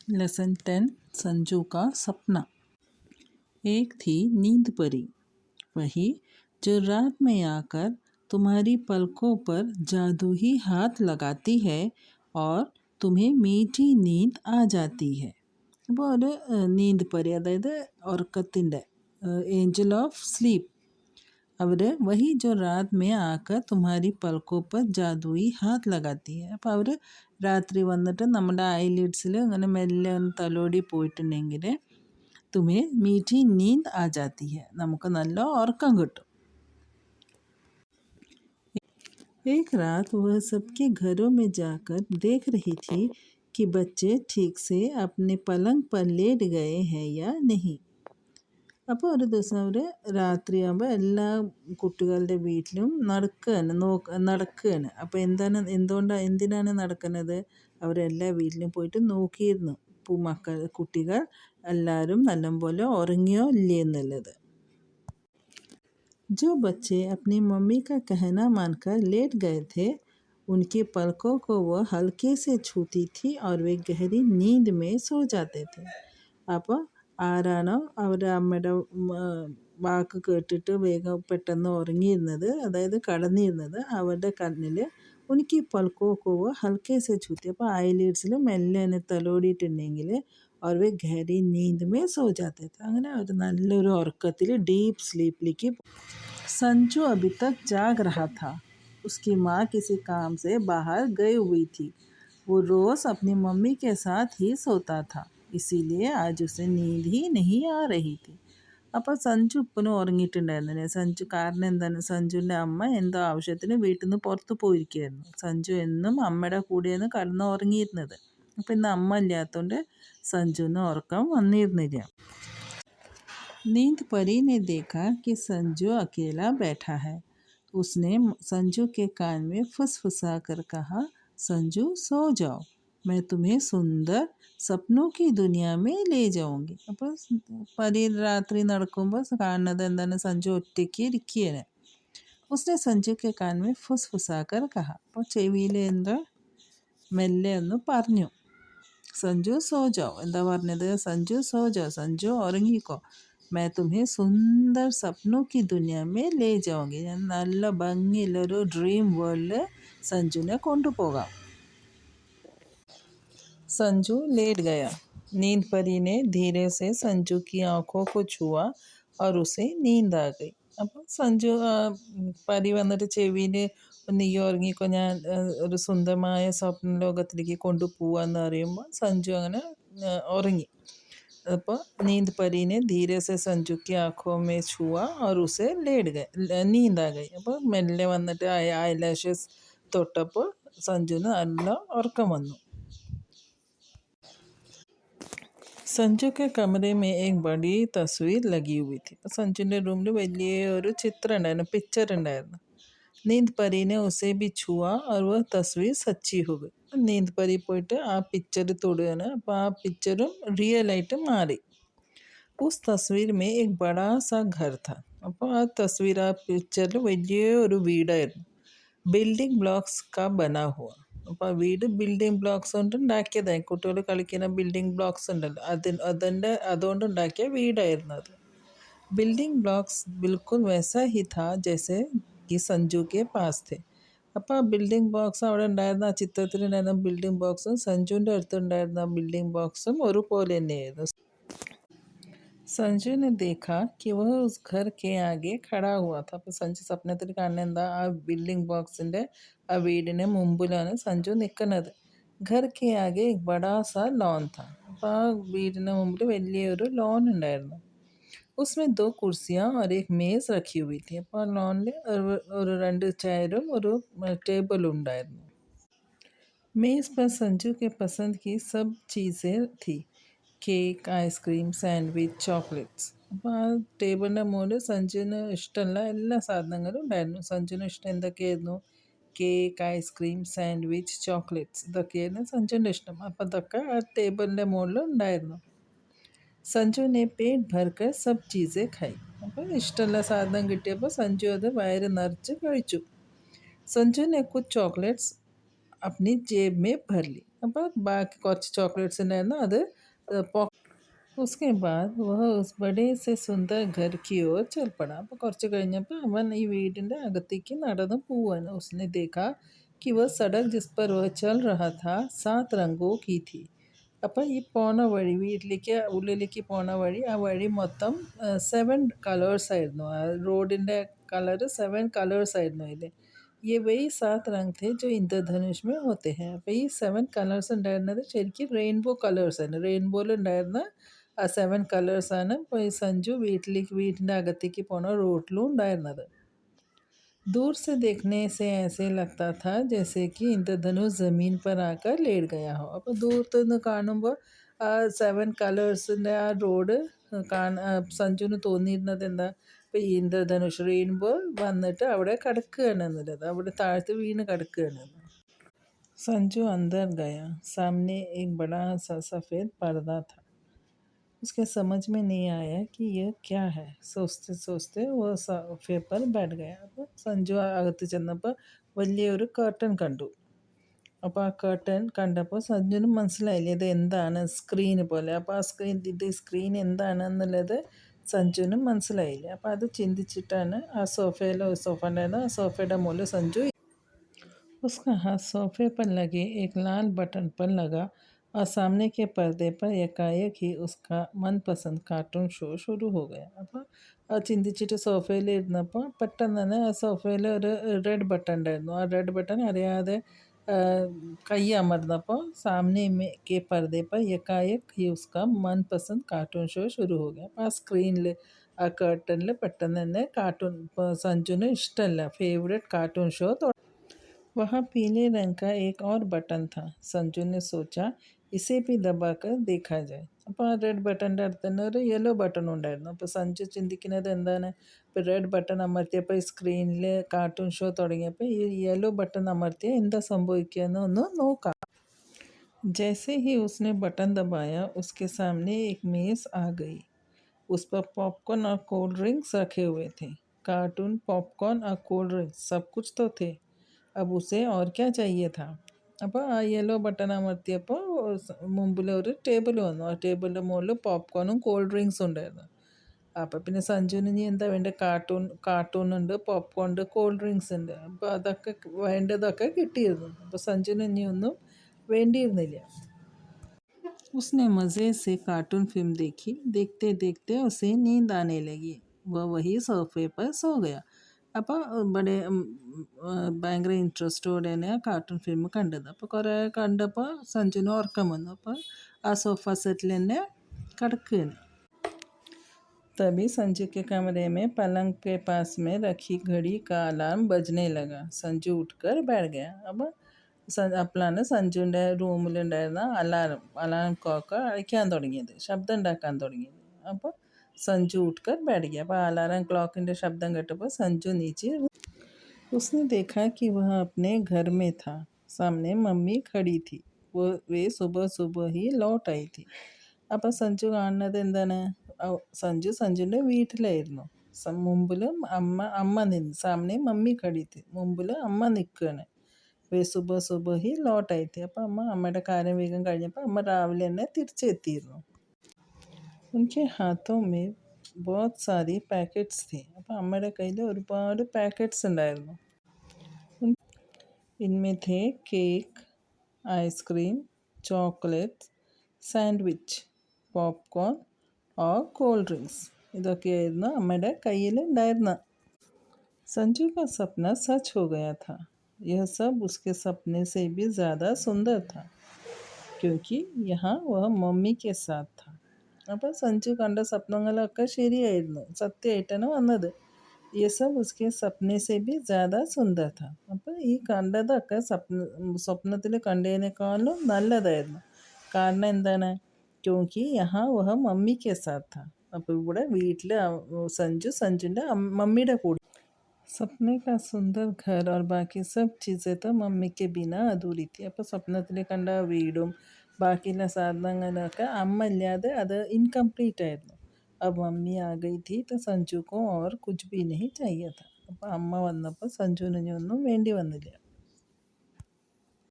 Lesson 10 Sanju का सपना। एक थी नींद परी, वही जो रात में आकर तुम्हारी पलकों पर जादू ही हाथ लगाती है और तुम्हें मीठी नींद आ जाती है. അപ്പോൾ ഒരു നീന്ത് പരി, അതായത് ഉറക്കത്തിൻ്റെ ഏഞ്ചൽ ഓഫ് സ്ലീപ്പ്. അവർ വഹി ജോ രാത് മേ ആക്കർ തുമ്ഹാരി പൽക്കോ പർ ജാദുയി ഹാത്ത് ലഗാത്തി ഹൈ. അപ്പോൾ അവർ രാത്രി വന്നിട്ട് നമ്മുടെ ഐലിഡ്സിൽ ഇങ്ങനെ മെല്ലെ ഒന്ന് തലോടി പോയിട്ടുണ്ടെങ്കിൽ तुम्हें मीठी नींद आ जाती है, നമുക്ക് നല്ല ഉറക്കം കിട്ടും. एक रात वह सबके घरों में जाकर देख रही थी कि बच्चे ठीक से अपने पलंग पर लेट गए हैं या नहीं. അപ്പോൾ ഒരു ദിവസം അവർ രാത്രിയാകുമ്പോൾ എല്ലാ കുട്ടികളുടെ വീട്ടിലും നടക്കുകയാണ്. അപ്പോൾ എന്തിനാണ് നടക്കുന്നത്? അവരെല്ലാ വീട്ടിലും പോയിട്ട് നോക്കിയിരുന്നു കുട്ടികൾ എല്ലാവരും നല്ലപോലെ ഉറങ്ങിയോ ഇല്ലേ എന്നുള്ളത്. जो बच्चे अपनी मम्मी का कहना मानकर लेट गए थे, उनके पलकों को वह हल्के से छूती थी और वे गहरी नींद में सो जाते थे. അപ്പോൾ ആരാണോ അവരുടെ അമ്മയുടെ വാക്ക് കേട്ടിട്ട് വേഗം പെട്ടെന്ന് ഉറങ്ങിയിരുന്നത്, അതായത് കടന്നിരുന്നത്, അവരുടെ കണ്ണിൽ ഉനിക്ക് പൽക്കോക്കോ ഹൽക്കെ സെ ചൂത്തി, അപ്പോൾ ഐലിഡ്സിൽ മെല്ലെ തലോടിയിട്ടുണ്ടെങ്കിൽ और वे गहरी नींद में सो जाते थे. അങ്ങനെ ഒരു നല്ലൊരു ഉറക്കത്തിൽ ഡീപ്പ് സ്ലീപ്പിലേക്ക്. संजू अभी तक जाग रहा था. उसकी माँ किसी काम से बाहर गई हुई थी. वो रोज़ अपनी मम्मी के साथ ही सोता था, इसीलिए आज उसे नींद ही नहीं आ रही थी. അപ്പോൾ സഞ്ജു ഇപ്പോഴും ഉറങ്ങിയിട്ടുണ്ടായിരുന്നില്ല. കാരണം എന്താണ്, സഞ്ജുവിൻ്റെ അമ്മ എന്തോ ആവശ്യത്തിന് വീട്ടിൽ നിന്ന് പുറത്ത് പോയിരിക്കുകയായിരുന്നു. സഞ്ജു എന്നും അമ്മയുടെ കൂടെയാണ് കടന്ന് ഉറങ്ങിയിരുന്നത്. അപ്പോൾ ഇന്ന് അമ്മ ഇല്ലാത്തതുകൊണ്ട് संजू उറക്കം വന്നിരുന്നില്ല. नींद परी ने देखा कि संजू अकेला बैठा है. उसने संजू के कान में फुसफुसा कर कहा, संजू सो जाओ, मैं तुम्हें सुंदर सपनों की दुनिया में ले जाऊंगी. അപ്പോൾ പരി രാത്രി നടക്കുമ്പോൾ കാണുന്നത് എന്താണ്, സഞ്ജു ഒറ്റയ്ക്ക് ഇരിക്കുകയാണ്. उसने संजू के कान में फुसफुसा कर कहा, അപ്പോൾ ചെവിയിൽ എന്തോ മെല്ലെ ഒന്ന് പറഞ്ഞു. संजू सो जाओ, എന്താ പറഞ്ഞത്? संजू सो जाओ, संजू ഉറങ്ങിക്കോ, मैं तुम्हें सुंदर सपनों की दुनिया में ले जाऊंगी, ഞാൻ നല്ല ഭംഗിയുള്ളൊരു ഡ്രീം വേൾഡിൽ संजूने കൊണ്ടുപോകാം. संजू लेट गया. नींद परी ने धीरे से संजू की आंखों को छुआ और उसे नींद आ गई. അപ്പോൾ സഞ്ജു പരി വന്നിട്ട് ചെവിയിൽ നീ ഉറങ്ങിക്കോ, ഞാൻ ഒരു സുന്ദരമായ സ്വപ്ന ലോകത്തിലേക്ക് കൊണ്ടുപോവാന്ന് പറയുമ്പോൾ സഞ്ജു അങ്ങനെ ഉറങ്ങി. അപ്പോൾ नींद परी ने धीरे से संजू की आंखों में छुआ और उसे नींद आ गई. അപ്പോൾ മെല്ലെ വന്നിട്ട് ഐലാഷസ് തൊട്ടപ്പോൾ സഞ്ജുവിന് നല്ല ഉറക്കം വന്നു. संजू के कमरे में एक बड़ी तस्वीर लगी हुई थी. संजूൻ്റെ റൂമിൽ വലിയൊരു ചിത്രം ഉണ്ടായിരുന്നു, പിക്ചർ ഉണ്ടായിരുന്നു. नींद परी ने उसे भी छुआ और वह तस्वीर सच्ची हो गई. नींद परी പോയിട്ട് ആ പിക്ചർ തൊടുകയാണ്. അപ്പോൾ ആ പിക്ചറും റിയൽ ആയിട്ട് മാറി. उस तस्वीर में एक बड़ा सा घर था. അപ്പോൾ ആ തസ്വീർ, ആ പിക്ചറിൽ വലിയൊരു വീടായിരുന്നു. ബിൽഡിംഗ് ബ്ലോക്സ് കാ ബനാ ഹുവ. അപ്പോൾ ആ വീട് ബിൽഡിംഗ് ബ്ലോക്സ് കൊണ്ട് ഉണ്ടാക്കിയതായി. കുട്ടികൾ കളിക്കുന്ന ബിൽഡിംഗ് ബ്ലോക്സ് ഉണ്ടല്ലോ, അതുകൊണ്ട് ഉണ്ടാക്കിയ വീടായിരുന്നു അത്. ബിൽഡിംഗ് ബ്ലോക്സ് ബിൽക്കുൽ വൈസാ ഹി താ ജൈസെ കി സഞ്ജു കെ പാസ് थे. അപ്പോൾ ആ ബിൽഡിംഗ് ബോക്സ് അവിടെ ഉണ്ടായിരുന്ന, ആ ചിത്രത്തിലുണ്ടായിരുന്ന ബിൽഡിംഗ് ബോക്സും സഞ്ജുവിൻ്റെ അടുത്തുണ്ടായിരുന്ന ബിൽഡിംഗ് ബോക്സും ഒരുപോലെ തന്നെയായിരുന്നു. संजू ने देखा कि वह उस घर के आगे खड़ा हुआ था. അപ്പോൾ സഞ്ജു സ്വപ്നത്തിൽ കാണുന്ന എന്താ, ആ ബിൽഡിംഗ് ബോക്സിൻ്റെ ആ വീടിന് മുമ്പിലാണ് സഞ്ജു നിൽക്കുന്നത്. घर के आगे एक बड़ा सा लॉन था. അപ്പോൾ ആ വീടിന് മുമ്പിൽ വലിയൊരു ലോൺ ഉണ്ടായിരുന്നു. उसमें 2 कुर्सियाँ और एक मेज़ रखी हुई थी. അപ്പോൾ ആ ലോണിൽ ഒരു 2 ചെയറും ഒരു ടേബിളും ഉണ്ടായിരുന്നു. मेज़ पर संजू के पसंद की सब चीज़ें थी. Cake, ice cream, sandwich, chocolates. അപ്പോൾ ആ ടേബിളിൻ്റെ മുകളിൽ സഞ്ജുവിന് ഇഷ്ടമുള്ള എല്ലാ സാധനങ്ങളും ഉണ്ടായിരുന്നു. സഞ്ജുവിന് ഇഷ്ടം എന്തൊക്കെയായിരുന്നു? കേക്ക്, ഐസ്ക്രീം, സാൻഡ്വിച്ച്, ചോക്ലേറ്റ്സ്, ഇതൊക്കെയായിരുന്നു സഞ്ജുവിൻ്റെ ഇഷ്ടം. അപ്പോൾ അതൊക്കെ ആ ടേബിളിൻ്റെ മുകളിൽ ഉണ്ടായിരുന്നു. സഞ്ജുവിനെ പേറ്റ് ഭർക്കർ സബ് ചീസേ ഖായി. അപ്പോൾ ഇഷ്ടമുള്ള സാധനം കിട്ടിയപ്പോൾ സഞ്ജു അത് വയറ് നിറച്ച് കഴിച്ചു. സഞ്ജുവിനെ കുച്ച് ചോക്ലേറ്റ്സ് अपनी जेब में भर ली. അപ്പോൾ ബാക്കി കുറച്ച് ചോക്ലേറ്റ്സ് ഉണ്ടായിരുന്നു അത് उसके बाद वह उस बड़े से सुंदर घर की ओर चल पड़ा അപ്പോൾ കുറച്ച് കഴിഞ്ഞപ്പോൾ അവൻ ഈ വീടിൻ്റെ അകത്തേക്ക് നടന്നു പോവാണ് उसने देखा कि वह सड़क जिस पर वह चल रहा था 7 रंगों की थी അപ്പോൾ ഈ പോണ വഴി വീട്ടിലേക്ക് ഉള്ളിലേക്ക് പോണ വഴി ആ വഴി മൊത്തം 7 കളേഴ്സ് ആയിരുന്നു ആ റോഡിൻ്റെ കളർ 7 കളേഴ്സ് ആയിരുന്നു അതിൽ ये वही 7 रंग थे जो इंद्रधनुष में होते हैं അപ്പോൾ ഈ 7 കളേഴ്സ് ഉണ്ടായിരുന്നത് ശരിക്കും റെയിൻബോ കളേഴ്സ് ആണ് റെയിൻബോയിൽ ഉണ്ടായിരുന്ന ആ 7 കളേഴ്സാണ് ഇപ്പോൾ ഈ സഞ്ജു വീട്ടിൻ്റെ അകത്തേക്ക് പോണ റോഡിലും ഉണ്ടായിരുന്നത് दूर से देखने से ऐसे लगता था जैसे कि इंद्रधनुष ज़मीन पर आकर लेट गया हो അപ്പോൾ ദൂരത്ത് നിന്ന് കാണുമ്പോൾ ആ 7 കളേഴ്സിൻ്റെ ആ റോഡ് സഞ്ജുവിന് തോന്നിയിരുന്നത് എന്താ ഇപ്പോൾ ഈ ഇന്ദ്രധനുഷ് റെയിൻബോ വന്നിട്ട് അവിടെ കിടക്കുകയാണ് എന്നുള്ളത് അവിടെ താഴത്ത് വീണ് കിടക്കുകയാണ് संजू अंदर गया सामने एक बड़ा सा सफ़ेद पर्दा था उसके समझ में नहीं आया कि यह क्या है सोचते सोचते वो सोफे पर बैठ गया അപ്പോൾ സഞ്ജു അകത്ത് ചെന്നപ്പോൾ വലിയൊരു കർട്ടൻ കണ്ടു അപ്പോൾ ആ കർട്ടൻ കണ്ടപ്പോൾ സഞ്ജുവിന് മനസ്സിലായില്ല ഇത് എന്താണ് സ്ക്രീന് പോലെ അപ്പോൾ ആ സ്ക്രീൻ എന്താണെന്നുള്ളത് സഞ്ജുവിന് മനസ്സിലായില്ല അപ്പോൾ അത് ചിന്തിച്ചിട്ടാണ് ആ സോഫ ഉണ്ടായിരുന്നു ആ സോഫയുടെ മുകളിൽ സഞ്ജു उसका हाथ सोफे पर लगे एक लाल बटन पर लगा और सामने के पर्दे पर एकाएक ही उसका मनपसंद कार्टून ഷോ शुरू हो गया അപ്പോൾ ആ ചിന്തിച്ചിട്ട് സോഫയിൽ ഇരുന്നപ്പോൾ പെട്ടെന്ന് തന്നെ ആ സോഫയിൽ ഒരു റെഡ് ബട്ടൺ ഉണ്ടായിരുന്നു ആ റെഡ് ബട്ടൺ അറിയാതെ കൈ അമർന്നപ്പോൾ सामने में के पर्दे पर एकाएक ही उसका मनपसंद कार्टून ഷോ शुरू हो गया അപ്പോൾ ആ സ്ക്രീനിൽ ആ കർട്ടനിൽ പെട്ടെന്ന് തന്നെ കാർട്ടൂൺ സഞ്ജുവിന് ഇഷ്ടമല്ല ഫേവറേറ്റ് കാർട്ടൂൺ ഷോ वहाँ पीले रंग का एक और बटन था संजू ने सोचा इसे भी दबाकर देखा जाए അപ്പോൾ ആ റെഡ് ബട്ടൻ്റെ അടുത്ത് തന്നെ ഒരു യെല്ലോ ബട്ടൺ ഉണ്ടായിരുന്നു അപ്പോൾ സഞ്ജു ചിന്തിക്കുന്നത് എന്താണ് ഇപ്പോൾ റെഡ് ബട്ടൺ അമർത്തിയപ്പോൾ ഈ സ്ക്രീനിൽ കാർട്ടൂൺ ഷോ തുടങ്ങിയപ്പോൾ ഈ യെല്ലോ ബട്ടൺ അമർത്തിയാൽ എന്താ സംഭവിക്കുക എന്ന് ഒന്ന് നോക്കാം जैसे ही उसने बटन दबाया उसके सामने एक मेज़ आ गई उस पर पॉपकॉर्न और कोल्ड ड्रिंक्स रखे हुए थे कार्टून पॉपकॉर्न और कोल्ड ड्रिंक्स सब कुछ तो थे अब उसे और क्या चाहिए था അപ്പോൾ ആ യെല്ലോ ബട്ടൺ അമർത്തിയപ്പോൾ മുമ്പിൽ ഒരു ടേബിൾ വന്നു ആ ടേബിളിൻ്റെ മുകളിൽ പോപ്കോണും കോൾഡ് ഡ്രിങ്ക്സും ഉണ്ടായിരുന്നു അപ്പോൾ പിന്നെ സഞ്ജുവിന് ഇനി എന്താ വേണ്ടത് കാർട്ടൂൺ ഉണ്ട് പോപ്കോൺ ഉണ്ട് കോൾഡ് ഡ്രിങ്ക്സ് ഉണ്ട് അപ്പോൾ അതൊക്കെ വേണ്ടതൊക്കെ കിട്ടിയിരുന്നു അപ്പോൾ സഞ്ജുവിന് ഇനി ഒന്നും വേണ്ടിയിരുന്നില്ല उसने मज़े से कार्टून फिल्म देखी देखते देखते उसे नींद आने लगी वह वही सोफे पर सो गया അപ്പോൾ ഭയങ്കര ഇൻട്രസ്റ്റോടെയാണ് ആ കാർട്ടൂൺ ഫിലിം കണ്ടത് അപ്പോൾ കുറേ കണ്ടപ്പോൾ സഞ്ജുവിന് ഉറക്കം വന്നു അപ്പോൾ ആ സോഫ സെറ്റിൽ തന്നെ കിടക്കുകയാണ് तभी संजू के कमरे में पलंग के पास में रखी घड़ी का अलार्म बजने लगा संजू उठकर बैठ गया അപ്പോൾ അപ്പോഴാണ് സഞ്ജുവിൻ്റെ റൂമിലുണ്ടായിരുന്ന അലാറം ക്ലോക്ക് അടിക്കാൻ തുടങ്ങിയത് ശബ്ദം ഉണ്ടാക്കാൻ തുടങ്ങിയത് അപ്പോൾ संजू उठकर बैठ गया അപ്പോൾ അലാറം ക്ലോക്കിൻ്റെ ശബ്ദം കേട്ടപ്പോൾ സഞ്ജു नीचे उसने देखा कि वह अपने घर में था सामने मम्मी खड़ी थी वे सुबह सुबह ही लौट आई थी അപ്പോൾ സഞ്ജു കാണുന്നത് എന്താണ് സഞ്ജുവിൻ്റെ വീട്ടിലായിരുന്നു മുമ്പിൽ അമ്മ നിന്ന് സാമനെ മമ്മി ഖടി थी മുമ്പിൽ അമ്മ നിൽക്കുകയാണ് വേ സുബഹ സുബഹ ഹി ലോട്ട് ആയി थी അപ്പോൾ അമ്മയുടെ കാര്യം വേഗം കഴിഞ്ഞപ്പോൾ അമ്മ രാവിലെ തന്നെ തിരിച്ചെത്തിയിരുന്നു उनके हाथों में बहुत सारी पैकेट्स थे അപ്പോൾ അമ്മയുടെ കയ്യിൽ ഒരുപാട് പാക്കറ്റ്സ് ഉണ്ടായിരുന്നു इनमें थे cake ice cream chocolate sandwich popcorn और कोल्ड ड्रिंक्स ഇതൊക്കെയായിരുന്നു അമ്മയുടെ കയ്യിൽ ഉണ്ടായിരുന്ന संजू का सपना सच हो गया था यह सब उसके सपने से भी ज़्यादा सुंदर था क्योंकि यहाँ वह मम्मी के साथ था അപ്പോൾ സഞ്ജു കണ്ട സ്വപ്നങ്ങളൊക്കെ ശരിയായിരുന്നു സത്യമായിട്ടാണ് വന്നത് ये सब उसके सपने से भी ज़्यादा सुंदर था അപ്പോൾ ഈ കണ്ടതൊക്കെ സ്വപ്നത്തിൽ കണ്ടതിനേക്കാളും നല്ലതായിരുന്നു കാരണം എന്താണ് क्योंकि यहाँ वह मम्मी के साथ था അപ്പോൾ ഇവിടെ വീട്ടിൽ സഞ്ജുവിൻ്റെ മമ്മിയുടെ കൂടെ सपने का सुंदर घर और बाकी सब चीज़ें तो मम्मी के बिना अधूरी थी അപ്പോൾ സ്വപ്നത്തിൽ കണ്ട വീടും ബാക്കിയുള്ള സാധനങ്ങളൊക്കെ അമ്മ ഇല്ലാതെ അത് ഇൻകംപ്ലീറ്റ് ആയിരുന്നു अब मम्मी आ गई थी तो संजू को और कुछ भी नहीं चाहिए था അപ്പോൾ അമ്മ വന്നപ്പോൾ സഞ്ജുവിന് ഒന്നും വേണ്ടി വന്നില്ല